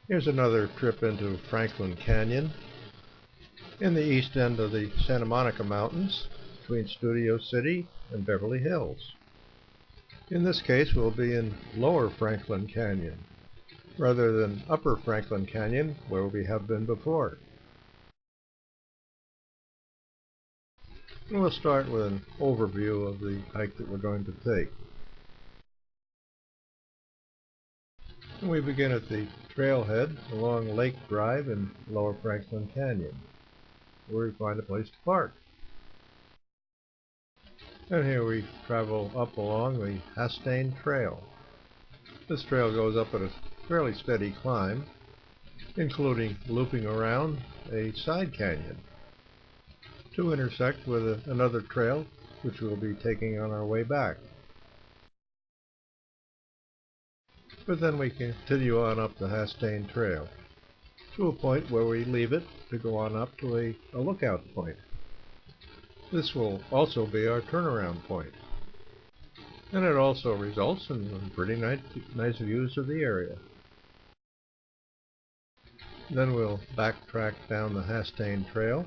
Here's another trip into Franklin Canyon in the east end of the Santa Monica Mountains between Studio City and Beverly Hills. In this case, we'll be in Lower Franklin Canyon rather than Upper Franklin Canyon, where we have been before. And we'll start with an overview of the hike that we're going to take. And we begin at the trailhead along Lake Drive in Lower Franklin Canyon, where we find a place to park. And here we travel up along the Hastane Trail. This trail goes up at a fairly steady climb, including looping around a side canyon to intersect with another trail which we'll be taking on our way back. But then we continue on up the Hastane Trail to a point where we leave it to go on up to a lookout point. This will also be our turnaround point, and it also results in pretty nice views of the area. Then we'll backtrack down the Hastane Trail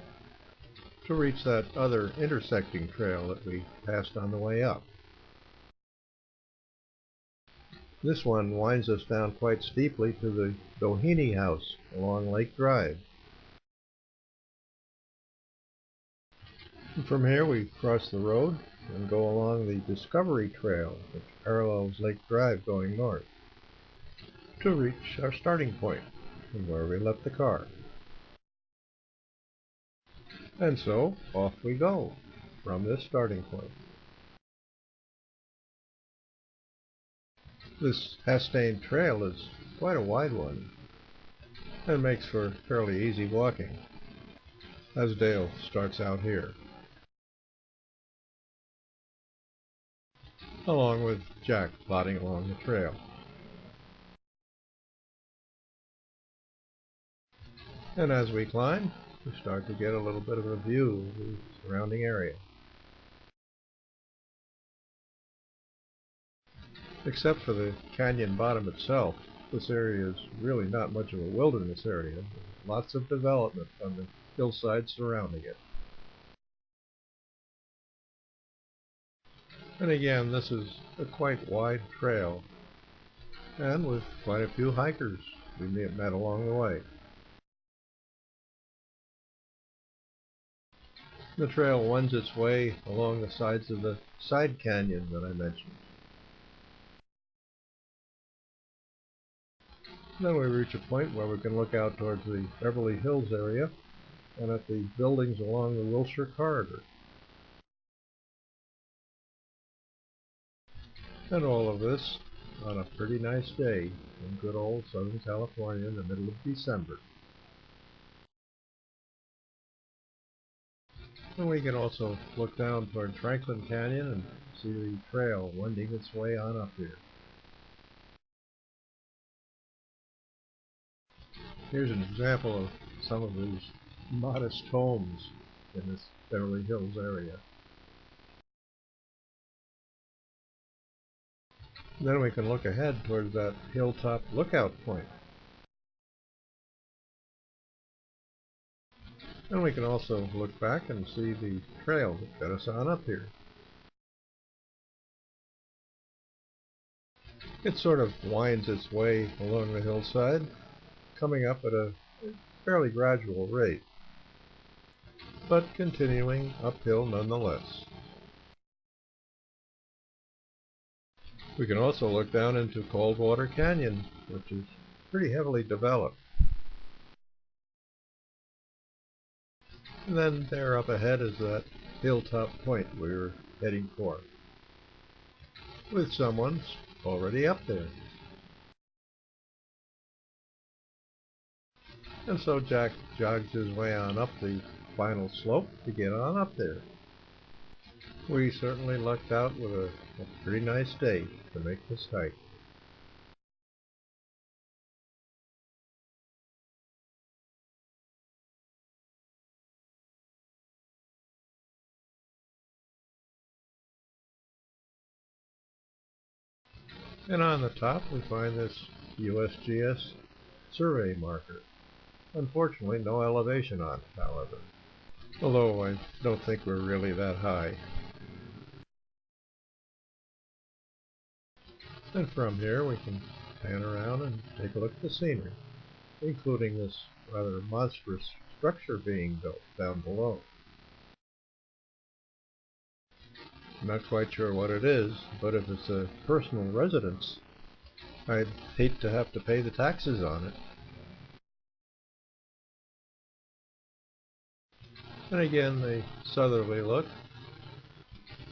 to reach that other intersecting trail that we passed on the way up. This one winds us down quite steeply to the Doheny House along Lake Drive. And from here we cross the road and go along the Discovery Trail, which parallels Lake Drive going north, to reach our starting point from where we left the car. And so off we go from this starting point. This Hastane Trail is quite a wide one and makes for fairly easy walking, as Dale starts out here, along with Jack plodding along the trail. And as we climb, we start to get a little bit of a view of the surrounding area. Except for the canyon bottom itself, this area is really not much of a wilderness area. There's lots of development on the hillside surrounding it. And again, this is a quite wide trail, and with quite a few hikers we met along the way. The trail winds its way along the sides of the side canyon that I mentioned. Then we reach a point where we can look out towards the Beverly Hills area and at the buildings along the Wilshire Corridor. And all of this on a pretty nice day in good old Southern California in the middle of December. And we can also look down toward Franklin Canyon and see the trail winding its way on up here. Here's an example of some of these modest homes in this Beverly Hills area. Then we can look ahead towards that hilltop lookout point. And we can also look back and see the trail that got us on up here. It sort of winds its way along the hillside, coming up at a fairly gradual rate, but continuing uphill nonetheless. We can also look down into Coldwater Canyon, which is pretty heavily developed. And then there up ahead is that hilltop point we were heading for, with someone already up there. And so Jack jogs his way on up the final slope to get on up there. We certainly lucked out with a pretty nice day to make this hike. And on the top we find this USGS survey marker. Unfortunately, no elevation on it, however. Although I don't think we're really that high. And from here we can pan around and take a look at the scenery, including this rather monstrous structure being built down below. I'm not quite sure what it is, but if it's a personal residence, I'd hate to have to pay the taxes on it. And again, the southerly look.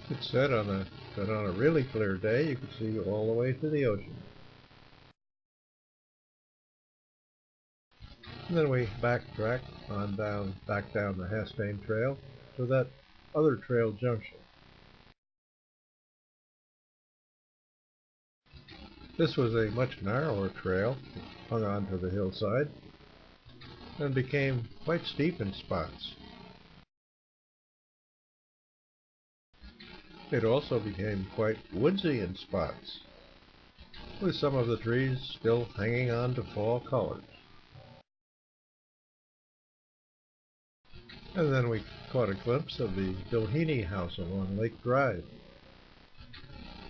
It said that on a really clear day you could see all the way to the ocean. And then we backtrack back down the Hastane Trail to that other trail junction. This was a much narrower trail, hung onto the hillside, and became quite steep in spots. It also became quite woodsy in spots, with some of the trees still hanging on to fall colors. And then we caught a glimpse of the Bilhini house along Lake Drive,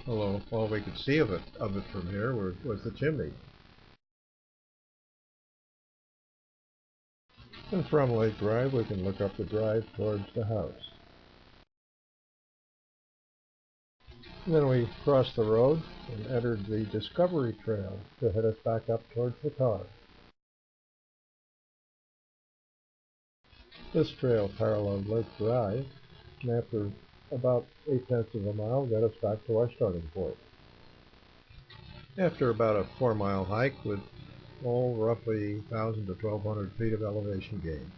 although all we could see of it from here was the chimney. And from Lake Drive we can look up the drive towards the house. And then we crossed the road and entered the Discovery Trail to head us back up towards the car. This trail paralleled Lake Drive, and after about 8/10 of a mile got us back to our starting point. After about a 4-mile hike with roughly 1,000 to 1,200 feet of elevation gain.